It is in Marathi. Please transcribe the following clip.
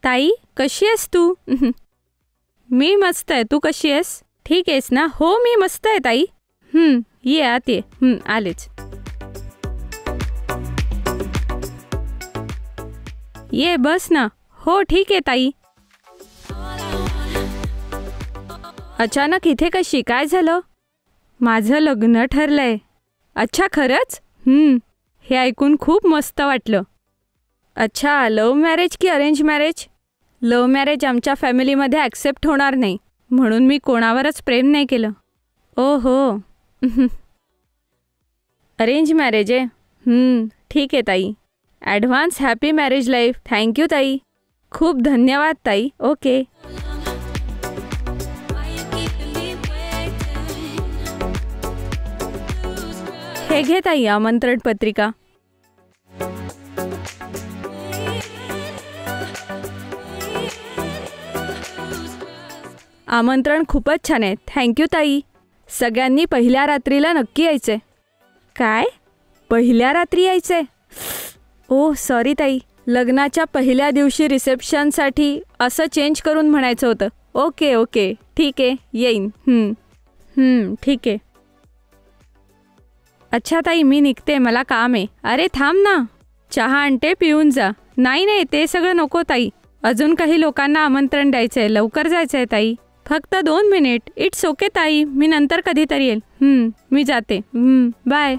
ताई कशी आहेस तू? मी मस्त आहे, तू कशी आहेस? ठीक आहेस ना? हो मी मस्त आहे ताई. ये आत ये. आलेच. ये बस ना. हो ठीक आहे ताई. अचानक इथे कशी, काय झालं? माझं लग्न ठरलंय. अच्छा खरंच? हे ऐकून खूप मस्त वाटलं. अच्छा, लव्ह मॅरेज की अरेंज मॅरेज? लव्ह मॅरेज आमच्या फॅमिलीमध्ये ॲक्सेप्ट होणार नाही, म्हणून मी कोणावरच प्रेम नाही केलं. ओहो. अरेंज मॅरेज आहे? ठीक आहे ताई. Advance happy marriage life. Thank you ताई. खूप धन्यवाद ताई. ओके. हे घे ताई आमंत्रण पत्रिका. आमंत्रण खूपच छान आहे. थँक्यू ताई. सगळ्यांनी पहिल्या रात्रीला नक्की यायचे. काय? पहिल्या रात्री यायचे? ओह सॉरी ताई, लग्नाच्या पहिल्या दिवशी रिसेप्शनसाठी असं चेंज करून म्हणायचं होतं. ओके ओके ठीक आहे, येईन. ठीक आहे. अच्छा ताई, मी निघते, मला काम आहे. अरे थांब ना, चहा आणते, पिऊन जा. नाही ते सगळं नको ताई, अजून काही लोकांना आमंत्रण द्यायचं आहे, लवकर जायचं आहे ताई. फक्त 2 मिनिट. इट्स ओके ताई, मी नंतर कधीतरी येईल. मी जाते. बाय.